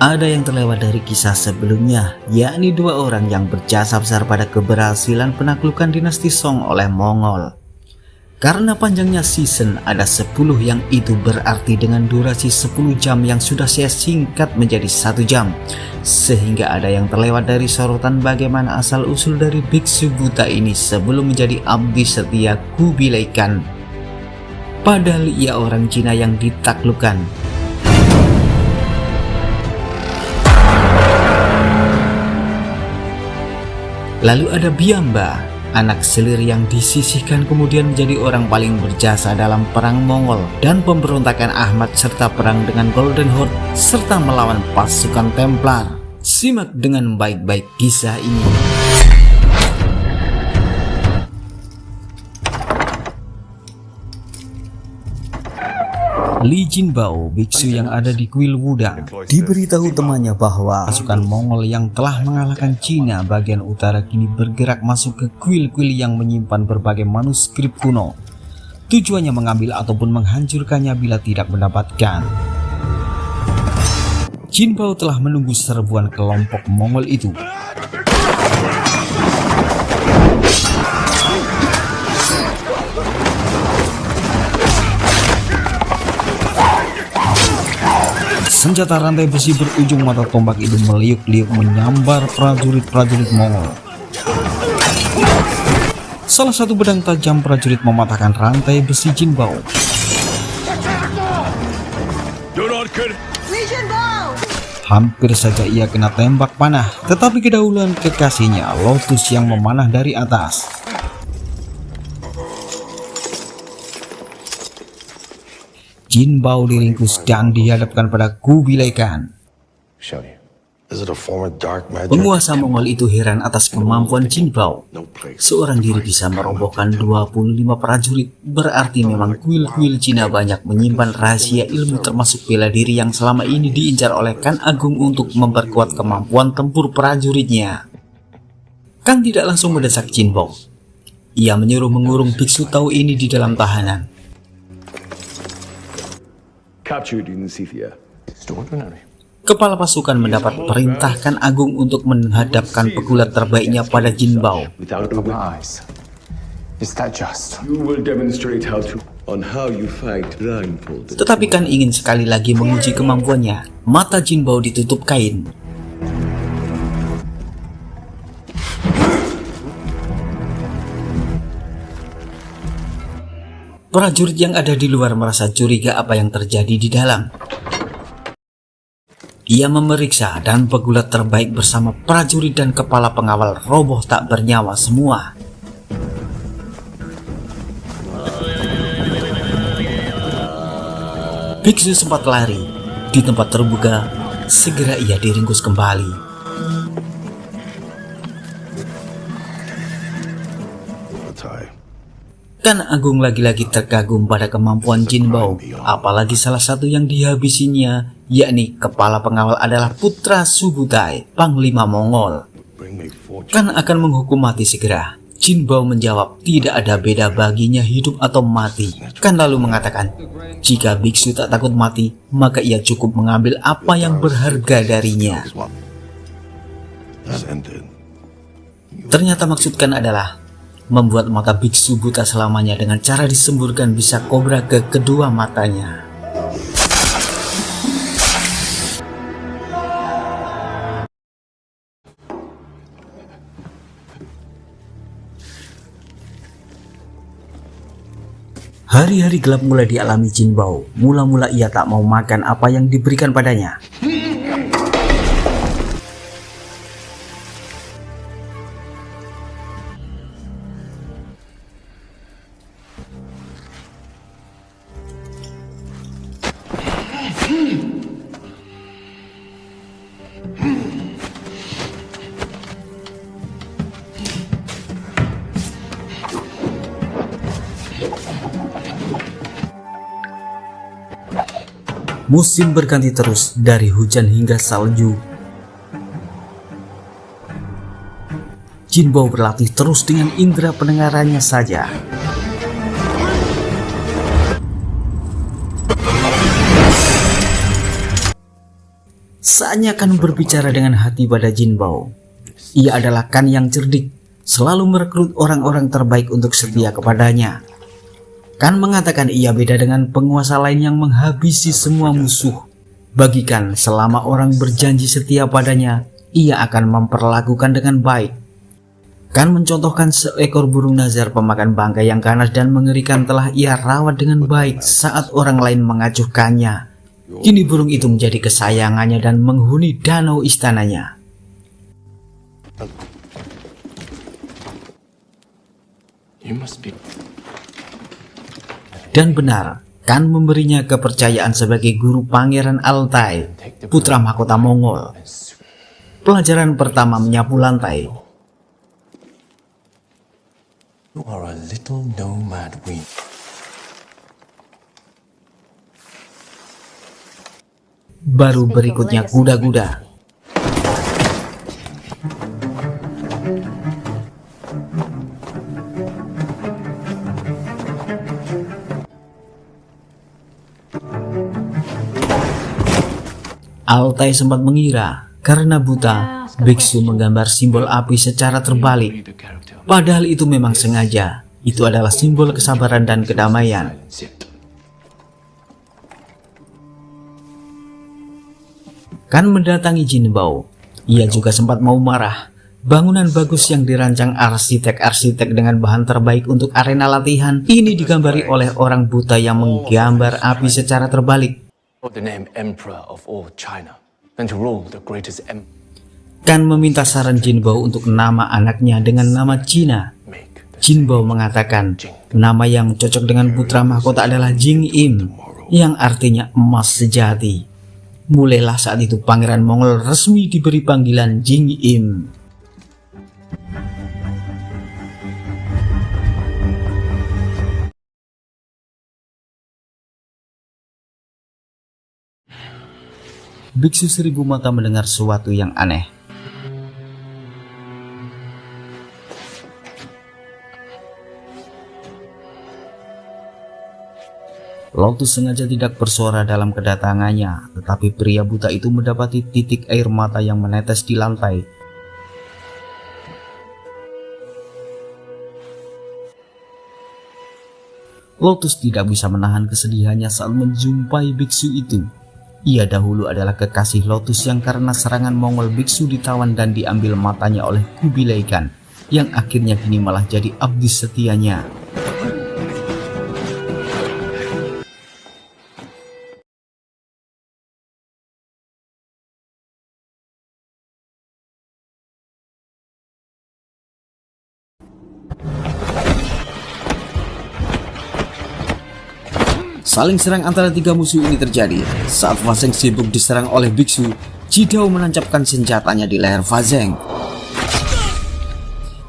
Ada yang terlewat dari kisah sebelumnya, yakni dua orang yang berjasa besar pada keberhasilan penaklukan dinasti Song oleh Mongol. Karena panjangnya season ada 10 yang itu berarti dengan durasi 10 jam yang sudah saya singkat menjadi 1 jam. Sehingga ada yang terlewat dari sorotan bagaimana asal-usul dari biksu buta ini sebelum menjadi abdi setia Kubilai Khan. Padahal ia orang Cina yang ditaklukkan. Lalu ada Biamba, anak selir yang disisihkan kemudian menjadi orang paling berjasa dalam perang Mongol dan pemberontakan Ahmad serta perang dengan Golden Horde serta melawan pasukan Templar. Simak dengan baik-baik kisah ini. Li Jinbao, biksu yang ada di kuil Wudang, diberitahu temannya bahwa pasukan Mongol yang telah mengalahkan Cina bagian utara kini bergerak masuk ke kuil-kuil yang menyimpan berbagai manuskrip kuno. Tujuannya mengambil ataupun menghancurkannya bila tidak mendapatkan. Jinbao telah menunggu serbuan kelompok Mongol itu. Senjata rantai besi berujung mata tombak itu meliuk-liuk menyambar prajurit-prajurit Mongol. Salah satu pedang tajam prajurit mematahkan rantai besi Jinbao. Hampir saja ia kena tembak panah, tetapi kedahuluan kekasihnya Lotus yang memanah dari atas. Jinbao diringkus dan dihadapkan pada Kubilai Khan. Penguasa Mongol itu heran atas kemampuan Jinbao. Seorang diri bisa merobohkan 25 prajurit, berarti memang kuil-kuil Cina banyak menyimpan rahasia ilmu termasuk bela diri yang selama ini diincar oleh Khan Agung untuk memperkuat kemampuan tempur prajuritnya. Khan tidak langsung mendesak Jinbao. Ia menyuruh mengurung biksu Tao ini di dalam tahanan. Kepala pasukan mendapat perintah Khan Agung untuk menghadapkan pegulat terbaiknya pada Jinbao. Tetapi Khan ingin sekali lagi menguji kemampuannya. Mata Jinbao ditutup kain. Prajurit yang ada di luar merasa curiga apa yang terjadi di dalam. Ia memeriksa dan pegulat terbaik bersama prajurit dan kepala pengawal roboh tak bernyawa semua. Biksu sempat lari. Di tempat terbuka, segera ia diringkus kembali. Khan Agung lagi-lagi terkagum pada kemampuan Jinbao, apalagi salah satu yang dihabisinya, yakni kepala pengawal adalah putra Subutai, panglima Mongol. Khan akan menghukum mati segera. Jinbao menjawab tidak ada beda baginya hidup atau mati. Khan lalu mengatakan, jika biksu tak takut mati, maka ia cukup mengambil apa yang berharga darinya. Ternyata maksud Khan adalah membuat mata biksu buta selamanya dengan cara disemburkan bisa kobra ke kedua matanya. Hari-hari gelap mulai dialami Jinbao. Mula-mula ia tak mau makan apa yang diberikan padanya. Musim berganti terus dari hujan hingga salju. Jinbao berlatih terus dengan indera pendengarannya saja. Saatnya Kan berbicara dengan hati pada Jinbao. Ia adalah Kan yang cerdik, selalu merekrut orang-orang terbaik untuk setia kepadanya. Kan mengatakan ia beda dengan penguasa lain yang menghabisi semua musuh. Bagi Kan, selama orang berjanji setia padanya, ia akan memperlakukan dengan baik. Kan mencontohkan seekor burung nazar pemakan bangkai yang ganas dan mengerikan telah ia rawat dengan baik saat orang lain mengacuhkannya. Kini burung itu menjadi kesayangannya dan menghuni danau istananya. Dan benar, Kan memberinya kepercayaan sebagai guru Pangeran Altai, putra mahkota Mongol. Pelajaran pertama menyapu lantai. You are a little nomad weed. Baru berikutnya kuda-kuda. Altai sempat mengira karena buta, biksu menggambar simbol api secara terbalik. Padahal itu memang sengaja. Itu adalah simbol kesabaran dan kedamaian. Kan mendatangi Jinbao. Ia juga sempat mau marah. Bangunan bagus yang dirancang arsitek-arsitek dengan bahan terbaik untuk arena latihan ini digambari oleh orang buta yang menggambar api secara terbalik. Kan meminta saran Jinbao untuk nama anaknya dengan nama Cina. Jinbao mengatakan nama yang cocok dengan putra mahkota adalah Jing Im, yang artinya emas sejati. Mulailah saat itu Pangeran Mongol resmi diberi panggilan Jing Im. Biksu Seribu Mata mendengar sesuatu yang aneh. Lotus sengaja tidak bersuara dalam kedatangannya, tetapi pria buta itu mendapati titik air mata yang menetes di lantai. Lotus tidak bisa menahan kesedihannya saat menjumpai biksu itu. Ia dahulu adalah kekasih Lotus yang karena serangan Mongol biksu ditawan dan diambil matanya oleh Kubilai Khan, yang akhirnya kini malah jadi abdi setianya. Saling serang antara tiga musuh ini terjadi. Saat Fa Zheng sibuk diserang oleh biksu, Jidao menancapkan senjatanya di leher Fa Zheng.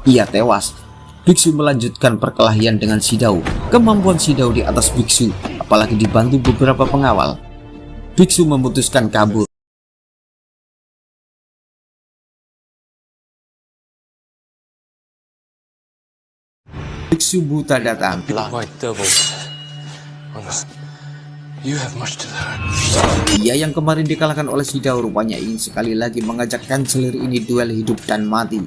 Ia tewas. Biksu melanjutkan perkelahian dengan Jidao. Kemampuan Jidao di atas biksu, apalagi dibantu beberapa pengawal. Biksu memutuskan kabur. Biksu buta datang. Ia yang kemarin dikalahkan oleh Jidao rupanya ingin sekali lagi mengajak kanselir ini duel hidup dan mati.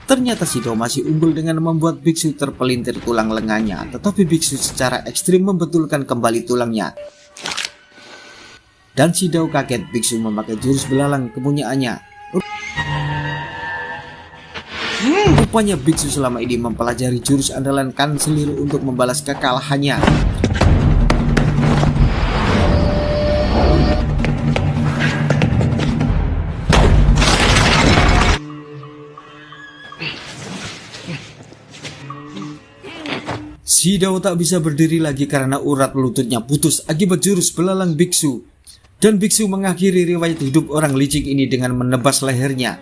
Ternyata Jidao masih unggul dengan membuat biksu terpelintir tulang lengannya, tetapi biksu secara ekstrim membetulkan kembali tulangnya. Dan Jidao kaget biksu memakai jurus belalang kepunyaannya. Rupanya biksu selama ini mempelajari jurus andalan kanselir untuk membalas kekalahannya. Jidao tak bisa berdiri lagi karena urat lututnya putus akibat jurus belalang biksu. Dan biksu mengakhiri riwayat hidup orang licik ini dengan menebas lehernya.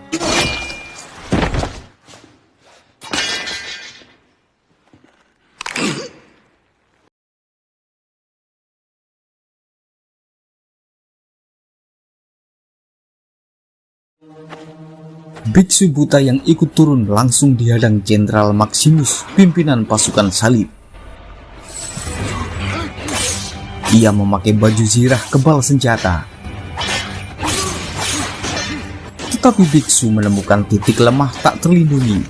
Biksu buta yang ikut turun langsung dihadang Jenderal Maximus, pimpinan pasukan salib. Ia memakai baju zirah kebal senjata. Tetapi biksu menemukan titik lemah tak terlindungi.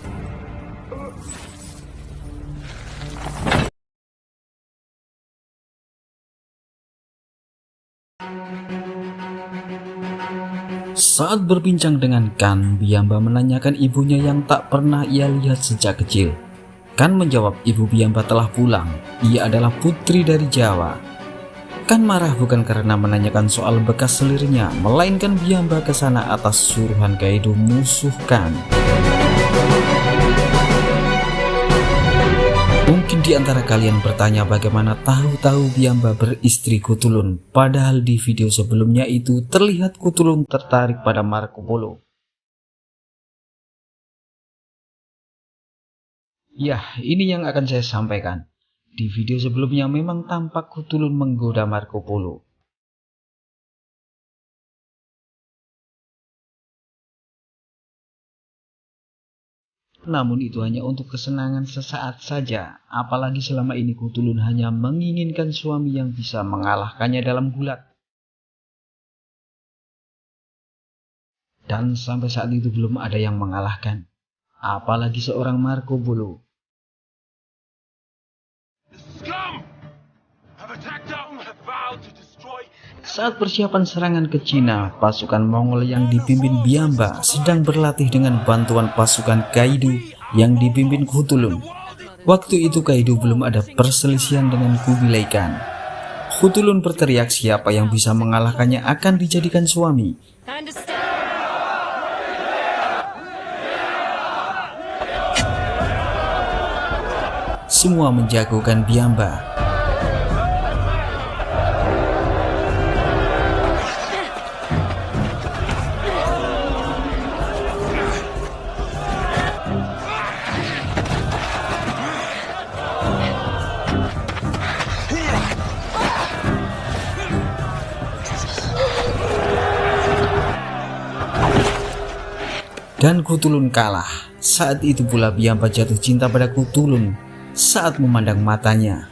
Saat berbincang dengan Kan, Biamba menanyakan ibunya yang tak pernah ia lihat sejak kecil. Kan menjawab ibu Biamba telah pulang, ia adalah putri dari Jawa. Kan marah bukan karena menanyakan soal bekas selirnya, melainkan Biamba ke sana atas suruhan Kaido musuh Kan. Mungkin di antara kalian bertanya bagaimana tahu-tahu Biamba beristri Kutulun, padahal di video sebelumnya itu terlihat Kutulun tertarik pada Marco Polo. Ya, ini yang akan saya sampaikan. Di video sebelumnya memang tampak Kutulun menggoda Marco Polo. Namun itu hanya untuk kesenangan sesaat saja, apalagi selama ini Kutulun hanya menginginkan suami yang bisa mengalahkannya dalam gulat. Dan sampai saat itu belum ada yang mengalahkan, apalagi seorang Marco Polo. Saat persiapan serangan ke Cina, pasukan Mongol yang dipimpin Biamba sedang berlatih dengan bantuan pasukan Kaido yang dipimpin Kutulun. Waktu itu Kaido belum ada perselisihan dengan Kubilai Khan. Kutulun berteriak siapa yang bisa mengalahkannya akan dijadikan suami. Semua menjagokan Biamba. Dan Kutulun kalah. Saat itu pula Biamba jatuh cinta pada Kutulun saat memandang matanya.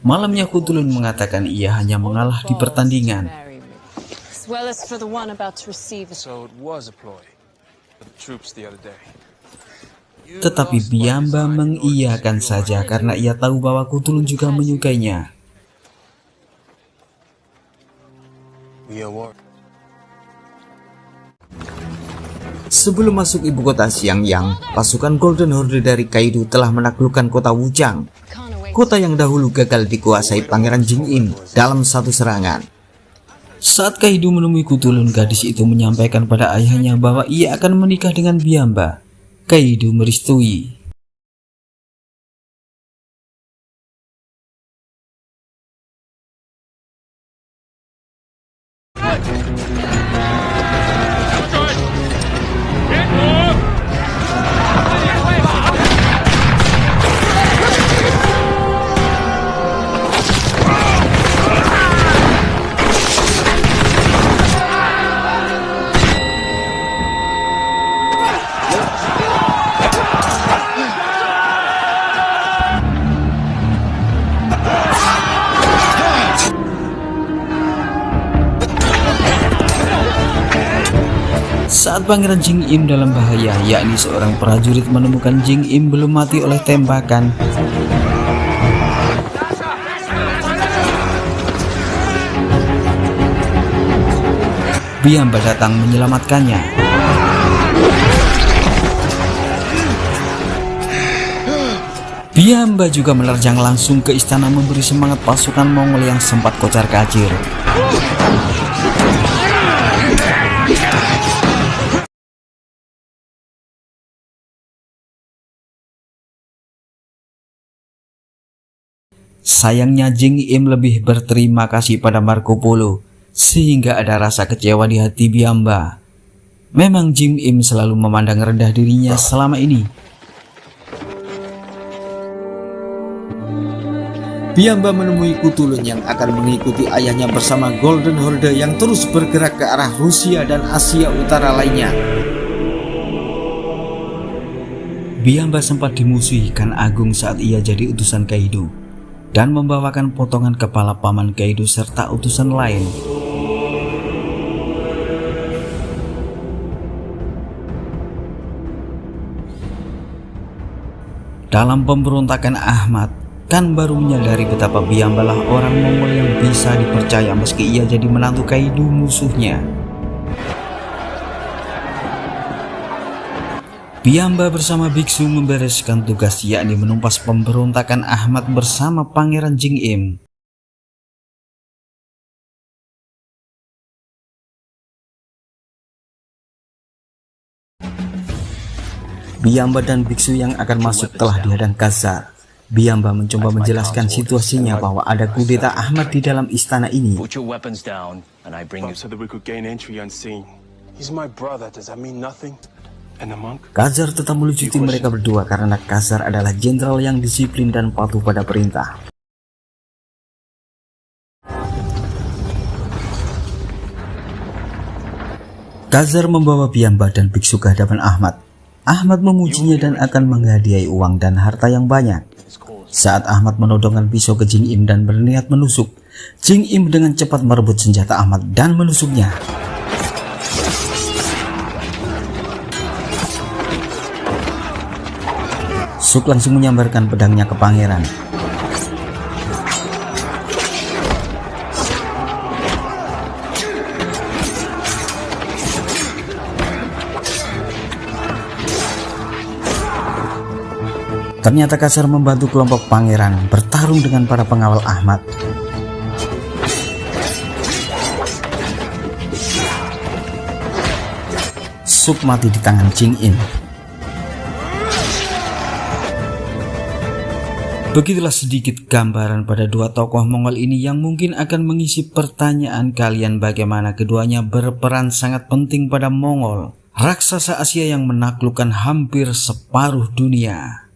Malamnya Kutulun mengatakan ia hanya mengalah di pertandingan. Tetapi Biamba mengiyakan saja karena ia tahu bahwa Kutulun juga menyukainya. Sebelum masuk ibu kota Xiangyang, pasukan Golden Horde dari Kaido telah menaklukkan kota Wuchang, kota yang dahulu gagal dikuasai Pangeran Jing Im dalam satu serangan. Saat Kaido menemui Kutulun, gadis itu menyampaikan pada ayahnya bahwa ia akan menikah dengan Biamba. Kaido merestui. Saat Pangeran Jing Im dalam bahaya, yakni seorang prajurit menemukan Jing Im belum mati oleh tembakan. Biamba datang menyelamatkannya. Biamba juga menerjang langsung ke istana memberi semangat pasukan Mongol yang sempat kocar-kacir. Sayangnya Jing Im lebih berterima kasih pada Marco Polo, sehingga ada rasa kecewa di hati Biamba. Memang Jing Im selalu memandang rendah dirinya selama ini. Biamba menemui Kutulun yang akan mengikuti ayahnya bersama Golden Horde yang terus bergerak ke arah Rusia dan Asia Utara lainnya. Biamba sempat dimusuhi Khan Agung saat ia jadi utusan Kaido dan membawakan potongan kepala paman Kaido serta utusan lain. Dalam pemberontakan Ahmad, Khan baru menyadari betapa Biamba lah orang Mongol yang bisa dipercaya meski ia jadi menantu Kaido musuhnya. Biamba bersama biksu membereskan tugas yakni menumpas pemberontakan Ahmad bersama Pangeran Jing Im. Biamba dan biksu yang akan masuk telah dihadang Khazar. Biamba mencoba menjelaskan situasinya bahwa ada kudeta Ahmad di dalam istana ini. Put your weapons down, and I bring you. So that we could gain entry unseen. He's my brother. Does that mean nothing? And the monk? Khazar tetap melucuti mereka berdua karena Khazar adalah jenderal yang disiplin dan patuh pada perintah. Khazar membawa Biamba dan biksu ke hadapan Ahmad. Ahmad memujinya dan akan menghadiahi uang dan harta yang banyak. Saat Ahmad menodongkan pisau ke Jing Im dan berniat menusuk, Jing Im dengan cepat merebut senjata Ahmad dan menusuknya. Suk langsung menyambarkan pedangnya ke pangeran. Ternyata Khazar membantu kelompok pangeran bertarung dengan para pengawal Ahmad. Suk mati di tangan Jing Im. Begitulah sedikit gambaran pada dua tokoh Mongol ini yang mungkin akan mengisi pertanyaan kalian bagaimana keduanya berperan sangat penting pada Mongol, raksasa Asia yang menaklukkan hampir separuh dunia.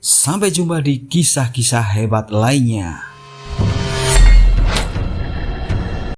Sampai jumpa di kisah-kisah hebat lainnya.